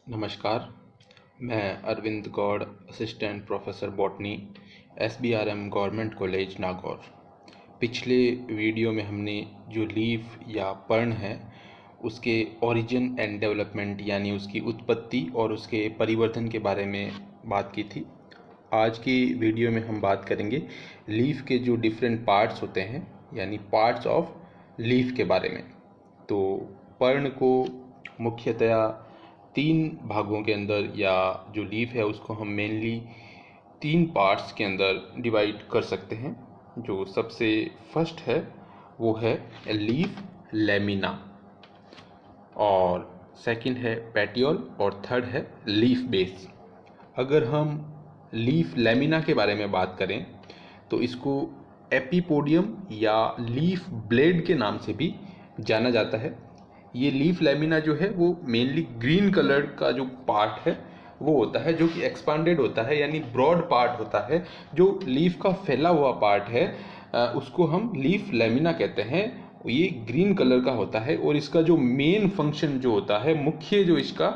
नमस्कार। मैं Arvind Gaur, assistant professor botany, SBRM government college Nagaur. पिछले वीडियो में हमने जो लीफ या पर्ण है उसके ओरिजिन एंड डेवलपमेंट यानी उसकी उत्पत्ति और उसके परिवर्तन के बारे में बात की थी। आज की वीडियो में हम बात करेंगे लीफ के जो डिफरेंट पार्ट्स होते हैं यानी पार्ट्स ऑफ लीफ के बारे में। तो पर्ण को मुख्यतया 3 भागों के अंदर या जो लीफ है उसको हम मेनली 3 पार्ट्स के अंदर डिवाइड कर सकते हैं। जो सबसे फर्स्ट है वो है लीफ लैमिना, और सेकंड है पेटियोल, और थर्ड है लीफ बेस। अगर हम लीफ लैमिना के बारे में बात करें तो इसको एपिपोडियम या लीफ ब्लेड के नाम से भी जाना जाता है। ये लीफ लैमिना जो है वो मेनली ग्रीन कलर का जो पार्ट है वो होता है, जो कि एक्सपांडेड होता है यानी ब्रॉड पार्ट होता है। जो लीफ का फैला हुआ पार्ट है उसको हम लीफ लैमिना कहते हैं। ये ग्रीन कलर का होता है और इसका जो मेन फंक्शन जो होता है, मुख्य जो इसका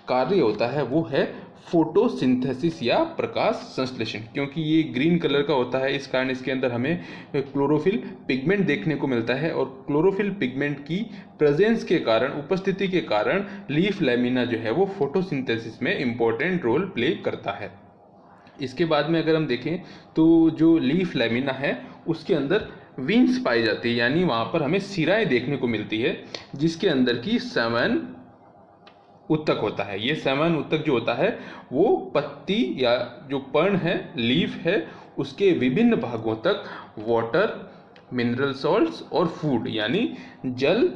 कार्य होता है वो है फोटोसिंथेसिस या प्रकाश संश्लेषण। क्योंकि ये ग्रीन कलर का होता है इस कारण इसके अंदर हमें क्लोरोफिल पिगमेंट देखने को मिलता है, और क्लोरोफिल पिगमेंट की प्रेजेंस के कारण, उपस्थिति के कारण लीफ लैमिना जो है वो फोटोसिंथेसिस में इम्पोर्टेंट रोल प्ले करता है। इसके बाद में अगर हम देखें तो जो लीफ लैमिना है उसके अंदर विंग्स पाई जाती है, यानी वहाँ पर हमें सिराएं देखने को मिलती है जिसके अंदर की 7 उत्तक होता है। ये 7 उत्तक जो होता है वो पत्ती या जो पर्ण है, लीफ है, उसके विभिन्न भागों तक वाटर, मिनरल सॉल्ट्स और फूड यानी जल,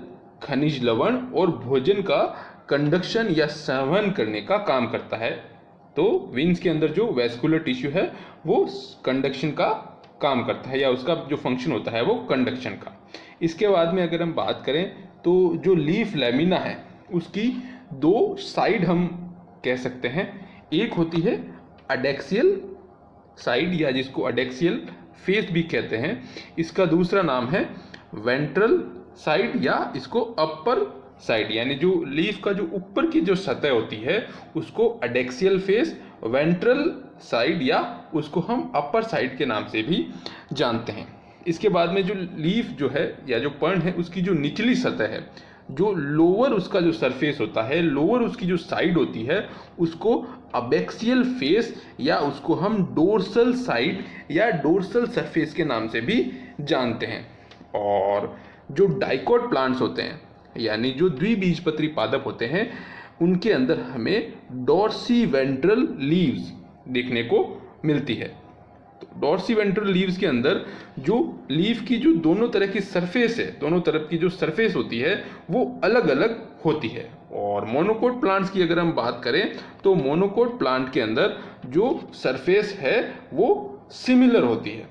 खनिज लवण और भोजन का कंडक्शन या संवहन करने का काम करता है। तो विंग्स के अंदर जो वेस्कुलर टिश्यू है वो कंडक्शन का काम करता है, या उसका जो फंक्शन होता है वो कंडक्शन का। इसके बाद में अगर हम बात करें तो जो लीफ लैमिना है उसकी 2 साइड हम कह सकते हैं। एक होती है अडेक्सियल साइड या जिसको अडेक्सियल फेस भी कहते हैं। इसका दूसरा नाम है वेंट्रल साइड या इसको अपर साइड, यानी जो लीफ का जो ऊपर की जो सतह होती है उसको अडेक्सियल फेस, वेंट्रल साइड या उसको हम अपर साइड के नाम से भी जानते हैं। इसके बाद में जो लीफ जो है या जो पर्ण है उसकी जो निचली सतह है, जो लोअर उसका जो सरफेस होता है, लोअर उसकी जो साइड होती है उसको अबेक्सियल फेस या उसको हम डोर्सल साइड या डोर्सल सरफेस के नाम से भी जानते हैं। और जो डाइकोट प्लांट्स होते हैं यानी जो द्विबीजपत्री पादप होते हैं उनके अंदर हमें डॉर्सीवेंट्रल लीव्स देखने को मिलती है। तो डॉर्सीवेंट्रल लीव्स के अंदर जो लीफ की जो दोनों तरह की सरफेस है, दोनों तरफ की जो सरफेस होती है वो अलग अलग होती है। और मोनोकोट प्लांट्स की अगर हम बात करें तो मोनोकोट प्लांट के अंदर जो सरफेस है वो सिमिलर होती है।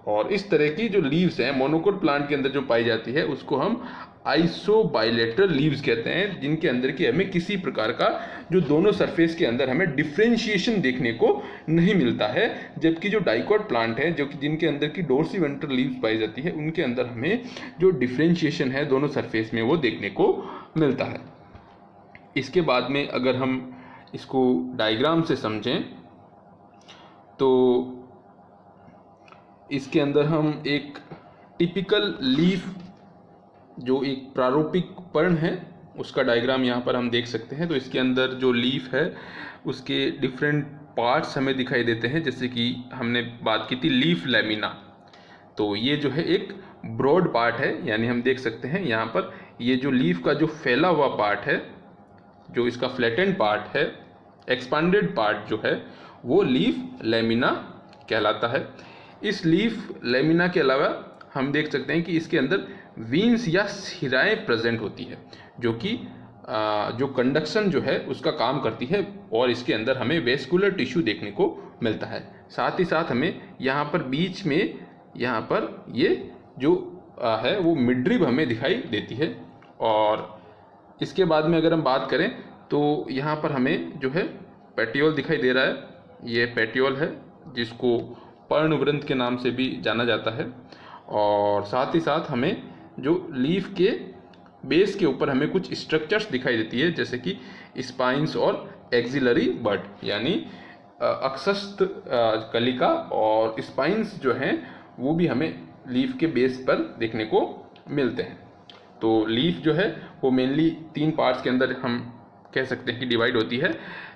और इस तरह की जो लीव्स हैं मोनोकोट प्लांट के अंदर जो पाई जाती है उसको हम आइसोबाइलेटरल लीव्स कहते हैं, जिनके अंदर की हमें किसी प्रकार का जो दोनों सरफेस के अंदर हमें डिफ्रेंशिएशन देखने को नहीं मिलता है। जबकि जो डाइकोट प्लांट है जो कि जिनके अंदर की डोर्सीवेंट्रल लीव्स पाई जाती है उनके अंदर हमें जो डिफ्रेंशिएशन है दोनों सरफेस में वो देखने को मिलता है। इसके बाद में अगर हम इसको डायग्राम से समझें तो इसके अंदर हम एक टिपिकल लीफ जो एक प्रारूपिक पर्ण है उसका डायग्राम यहाँ पर हम देख सकते हैं। तो इसके अंदर जो लीफ है उसके डिफरेंट पार्ट्स हमें दिखाई देते हैं, जैसे कि हमने बात की थी लीफ लैमिना। तो ये जो है एक ब्रॉड पार्ट है, यानी हम देख सकते हैं यहाँ पर ये जो लीफ का जो फैला हुआ पार्ट है, जो इसका फ्लैटेंड पार्ट है, एक्सपांडेड पार्ट जो है वो लीफ लैमिना कहलाता है। इस लीफ लैमिना के अलावा हम देख सकते हैं कि इसके अंदर वीन्स या सिराएं प्रेजेंट होती है जो कि जो कंडक्शन जो है उसका काम करती है, और इसके अंदर हमें वेस्कुलर टिश्यू देखने को मिलता है। साथ ही साथ हमें यहाँ पर बीच में यहाँ पर ये जो है वो मिडरिब हमें दिखाई देती है। और इसके बाद में अगर हम बात करें तो यहाँ पर हमें जो है पेटियोल दिखाई दे रहा है। ये पेटियोल है जिसको पर्णवृंत के नाम से भी जाना जाता है। और साथ ही साथ हमें जो लीफ के बेस के ऊपर हमें कुछ स्ट्रक्चर्स दिखाई देती है, जैसे कि स्पाइंस और एक्सिलरी बड, यानी अक्षस्थ कलिका, और स्पाइंस जो हैं वो भी हमें लीफ के बेस पर देखने को मिलते हैं। तो लीफ जो है वो मेनली 3 पार्ट्स के अंदर हम कह सकते हैं कि डिवाइड होती है,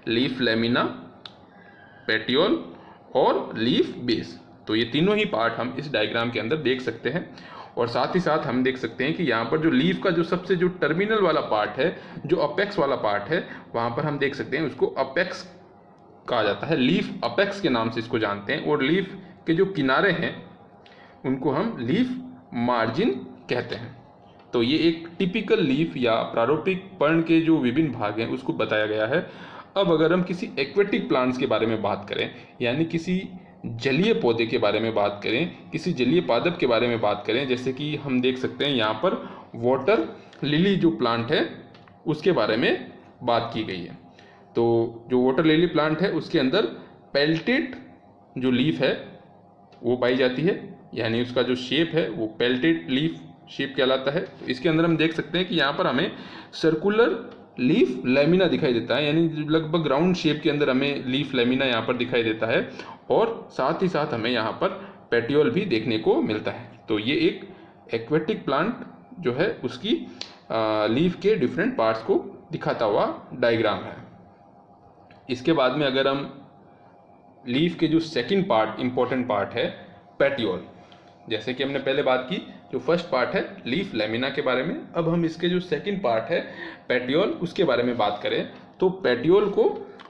लीफ लेमिना, पेटियोल और लीफ बेस। तो ये तीनों ही पार्ट हम इस डायग्राम के अंदर देख सकते हैं। और साथ ही साथ हम देख सकते हैं कि यहाँ पर जो लीफ का जो सबसे जो टर्मिनल वाला पार्ट है, जो अपेक्स वाला पार्ट है, वहाँ पर हम देख सकते हैं उसको अपेक्स कहा जाता है, लीफ अपेक्स के नाम से इसको जानते हैं। और लीफ के जो किनारे हैं उनको हम लीफ मार्जिन कहते हैं। तो ये एक टिपिकल लीफ या प्रारूपिक पर्ण के जो विभिन्न भाग हैं उसको बताया गया है। अब अगर हम किसी एक्वेटिक प्लांट्स के बारे में बात करें, यानी किसी जलीय पौधे के बारे में बात करें, किसी जलीय पादप के बारे में बात करें, जैसे कि हम देख सकते हैं यहाँ पर वाटर लिली जो प्लांट है उसके बारे में बात की गई है। तो जो वाटर लिली प्लांट है उसके अंदर पेल्टेड जो लीफ है वो पाई जाती है, यानी उसका जो शेप है वो पेल्टेड लीफ शेप कहलाता है। तो इसके अंदर हम देख सकते हैं कि यहाँ पर हमें सर्कुलर लीफ लेमिना दिखाई देता है, यानी लगभग राउंड शेप के अंदर हमें लीफ लेमिना यहाँ पर दिखाई देता है। और साथ ही साथ हमें यहाँ पर पेटियोल भी देखने को मिलता है। तो ये एक एक्वेटिक प्लांट जो है उसकी लीफ के डिफरेंट पार्ट्स को दिखाता हुआ डायग्राम है। इसके बाद में अगर हम लीफ के जो सेकंड पार्ट इंपॉर्टेंट पार्ट है पेटियोल, जैसे कि हमने पहले बात की, जो फर्स्ट पार्ट है लीफ लेमिना के बारे में, अब हम इसके जो सेकंड पार्ट है पेटियोल उसके बारे में बात करें तो पेटियोल को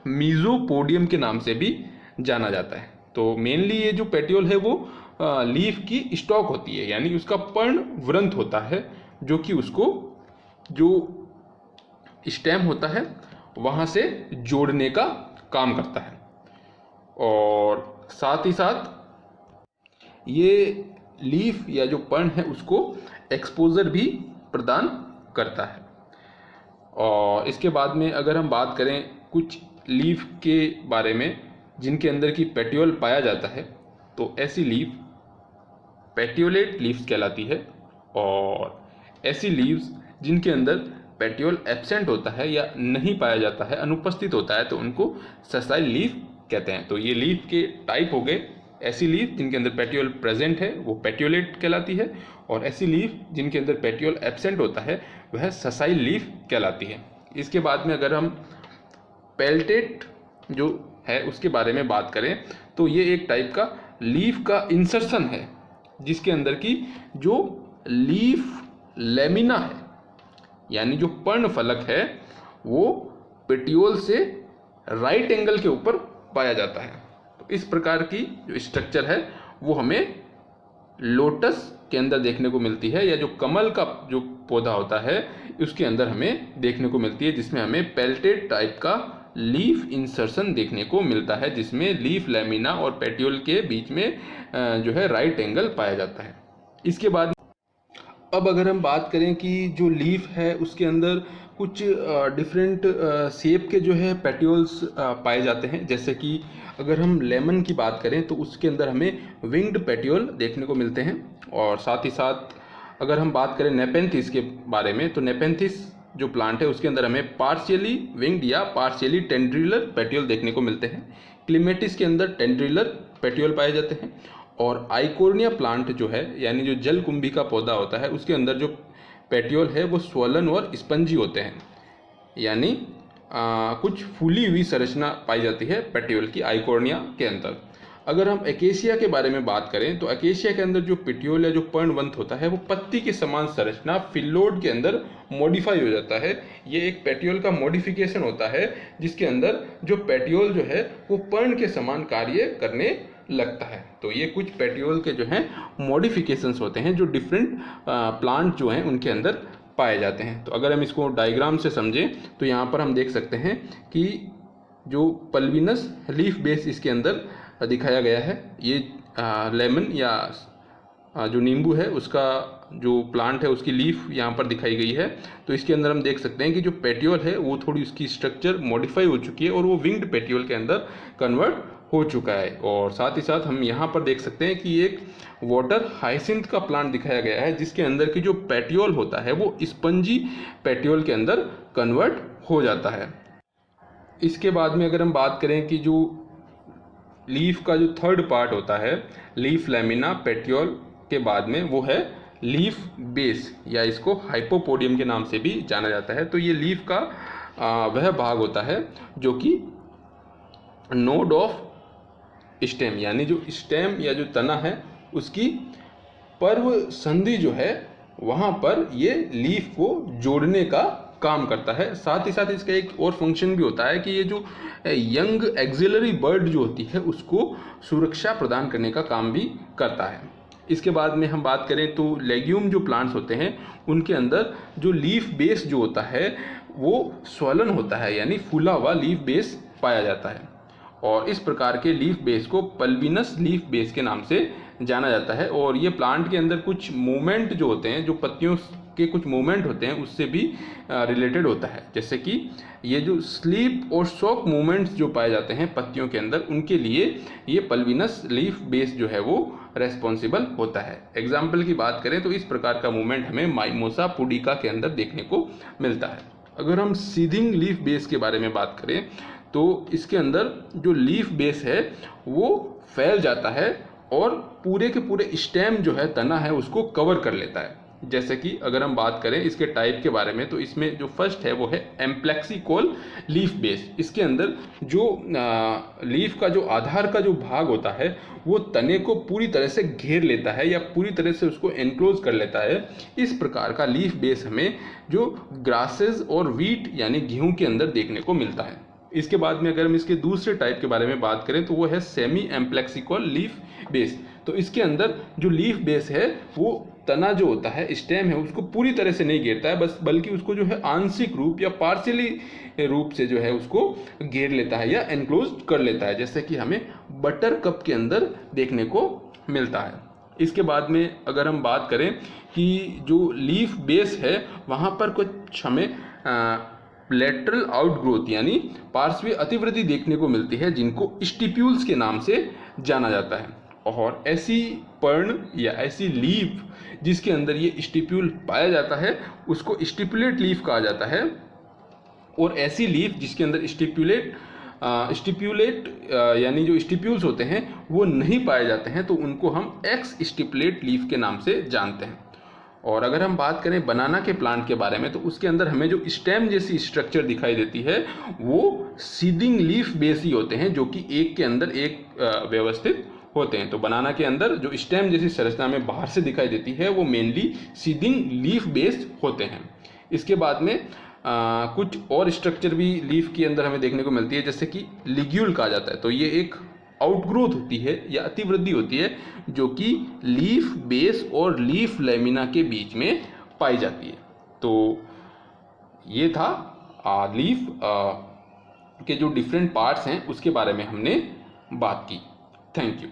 मीजोपोडियम के नाम से भी जाना जाता है। तो मेनली ये जो पेटियोल है वो लीफ की स्टॉक होती है, यानी उसका पर्ण वृंत होता है जो कि उसको जो स्टेम होता है वहाँ से जोड़ने का काम करता है। और साथ ही साथ ये लीफ या जो पर्ण है उसको एक्सपोजर भी प्रदान करता है। और इसके बाद में अगर हम बात करें कुछ लीफ के बारे में जिनके अंदर की पेटियोल पाया जाता है, तो ऐसी लीफ पेटियोलेट लीव्स कहलाती है। और ऐसी लीव्स जिनके अंदर पेटियोल एब्सेंट होता है या नहीं पाया जाता है, अनुपस्थित होता है, तो उनको सेसाइल लीफ कहते हैं। तो ये लीफ के टाइप हो गए, ऐसी लीफ जिनके अंदर पेटियोल प्रेजेंट है वो पेटियोलेट कहलाती है, और ऐसी लीफ जिनके अंदर पेटियोल एब्सेंट होता है वह सेसाइल लीफ कहलाती है। इसके बाद में अगर हम पेल्टेट जो है उसके बारे में बात करें तो ये एक टाइप का लीफ का इंसर्शन है जिसके अंदर की जो लीफ लेमिना है, यानी जो पर्ण फलक है, वो पेटियोल से राइट एंगल के ऊपर पाया जाता है। तो इस प्रकार की जो स्ट्रक्चर है वो हमें लोटस के अंदर देखने को मिलती है, या जो कमल का जो पौधा होता है उसके अंदर हमें देखने को मिलती है, जिसमें हमें पेल्टेड टाइप का लीफ इंसर्शन देखने को मिलता है, जिसमें लीफ लेमिना और पेटियोल के बीच में जो है राइट एंगल पाया जाता है। इसके बाद अब अगर हम बात करें कि जो लीफ है उसके अंदर कुछ डिफरेंट शेप के जो है पेटियोल्स पाए जाते हैं, जैसे कि अगर हम लेमन की बात करें तो उसके अंदर हमें विंग्ड पेटियोल देखने को मिलते हैं। और साथ ही साथ अगर हम बात करें नेपेंथिस के बारे में तो नेपेंथिस जो प्लांट है उसके अंदर हमें पार्शियली विंग्ड या पार्शियली टेंड्रिलर पेटियोल देखने को मिलते हैं। क्लीमेटिस के अंदर टेंड्रिलर पेटियोल पाए जाते हैं। और आइकोर्निया प्लांट जो है, यानी जो जलकुंभी का पौधा होता है, उसके अंदर जो पेटियोल है वो स्वलन और स्पंजी होते हैं, यानी कुछ फूली हुई संरचना पाई जाती है पेटियोल की आइकोर्निया के अंदर। अगर हम एकेशिया के बारे में बात करें तो एकेशिया के अंदर जो पेटियोल या जो पर्णवंत होता है वो पत्ती के समान संरचना फिलोड के अंदर मॉडिफाई हो जाता है। ये एक पेटियोल का मॉडिफिकेशन होता है जिसके अंदर जो पेटियोल जो है वो पर्ण के समान कार्य करने लगता है। तो ये कुछ पेटियोल के जो हैं मॉडिफिकेशंस होते हैं जो डिफरेंट प्लांट जो हैं उनके अंदर पाए जाते हैं। तो अगर हम इसको डायग्राम से समझें तो यहाँ पर हम देख सकते हैं कि जो पल्विनस लीफ बेस इसके अंदर दिखाया गया है। ये लेमन या जो नींबू है उसका जो प्लांट है उसकी लीफ यहाँ पर दिखाई गई है। तो इसके अंदर हम देख सकते हैं कि जो पेटियोल है वो थोड़ी उसकी स्ट्रक्चर मॉडिफाई हो चुकी है और वो विंग्ड पेटियोल के अंदर कन्वर्ट हो चुका है। और साथ ही साथ हम यहाँ पर देख सकते हैं कि एक वाटर हाइसिंथ का प्लांट दिखाया गया है जिसके अंदर की जो पेटियोल होता है वो स्पंजी पेटियोल के अंदर कन्वर्ट हो जाता है। इसके बाद में अगर हम बात करें कि जो लीफ का जो थर्ड पार्ट होता है लीफ लैमिना पेटियोल के बाद में, वो है लीफ बेस, या इसको हाइपोपोडियम के नाम से भी जाना जाता है। तो ये लीफ का वह भाग होता है जो कि नोड ऑफ स्टेम, यानी जो स्टेम या जो तना है उसकी पर्व संधि जो है वहाँ पर ये लीफ को जोड़ने का काम करता है। साथ ही साथ इसका एक और फंक्शन भी होता है कि ये जो यंग एक्सिलरी बर्ड जो होती है उसको सुरक्षा प्रदान करने का काम भी करता है। इसके बाद में हम बात करें तो लेग्यूम जो प्लांट्स होते हैं उनके अंदर जो लीफ बेस जो होता है वो स्वलन होता है, यानी फूला हुआ लीफ बेस पाया जाता है। और इस प्रकार के लीफ बेस को पल्विनस लीफ बेस के नाम से जाना जाता है। और ये प्लांट के अंदर कुछ मूवमेंट जो होते हैं, जो पत्तियों के कुछ मूवमेंट होते हैं उससे भी रिलेटेड होता है। जैसे कि ये जो स्लीप और शॉक मूवमेंट्स जो पाए जाते हैं पत्तियों के अंदर, उनके लिए ये पल्विनस लीफ बेस जो है वो रेस्पॉन्सिबल होता है। एग्जाम्पल की बात करें तो इस प्रकार का मूवमेंट हमें माइमोसा पुडिका के अंदर देखने को मिलता है। अगर हम सीथिंग लीफ बेस के बारे में बात करें तो इसके अंदर जो लीफ बेस है वो फैल जाता है और पूरे के पूरे स्टेम जो है, तना है, उसको कवर कर लेता है। जैसे कि अगर हम बात करें इसके टाइप के बारे में तो इसमें जो फर्स्ट है वो है एम्प्लेक्सिकोल लीफ बेस। इसके अंदर जो लीफ का जो आधार का जो भाग होता है वो तने को पूरी तरह से घेर लेता है या पूरी तरह से उसको एनक्लोज कर लेता है। इस प्रकार का लीफ बेस हमें जो ग्रासेस और वीट यानी गेहूं के अंदर देखने को मिलता है। इसके बाद में अगर हम इसके दूसरे टाइप के बारे में बात करें तो वो है सेमी एम्प्लेक्सिकोल लीफ बेस। तो इसके अंदर जो लीफ बेस है वो तना जो होता है, स्टेम है, उसको पूरी तरह से नहीं घेरता है, बस बल्कि उसको जो है आंशिक रूप या पार्शियली रूप से जो है उसको घेर लेता है या एनक्लोज कर लेता है, जैसे कि हमें बटर कप के अंदर देखने को मिलता है। इसके बाद में अगर हम बात करें कि जो लीफ बेस है वहाँ पर कुछ हमें लेटरल आउटग्रोथ यानी पार्श्वीय अतिवृद्धि देखने को मिलती है, जिनको स्टिप्यूल्स के नाम से जाना जाता है। और ऐसी पर्ण या ऐसी लीफ जिसके अंदर ये स्टिप्यूल पाया जाता है उसको स्टिपुलेट लीफ कहा जाता है। और ऐसी लीफ जिसके अंदर स्टिप्यूलेट यानी जो स्टिप्यूल्स होते हैं वो नहीं पाए जाते हैं तो उनको हम एक्स स्टिपुलेट लीफ के नाम से जानते हैं। और अगर हम बात करें बनाना के प्लांट के बारे में तो उसके अंदर हमें जो स्टेम जैसी स्ट्रक्चर दिखाई देती है वो सीडिंग लीफ बेस ही होते हैं, जो कि एक के अंदर एक व्यवस्थित होते हैं। तो बनाना के अंदर जो स्टेम जैसी संरचना में बाहर से दिखाई देती है वो मेनली सीडिंग लीफ बेस्ड होते हैं। इसके बाद में कुछ और स्ट्रक्चर भी लीफ के अंदर हमें देखने को मिलती है, जैसे कि लिग्यूल कहा जाता है। तो ये एक आउटग्रोथ होती है या अतिवृद्धि होती है जो कि लीफ बेस और लीफ लैमिना के बीच में पाई जाती है। तो ये था लीफ के जो डिफरेंट पार्ट्स हैं उसके बारे में हमने बात की। Thank you.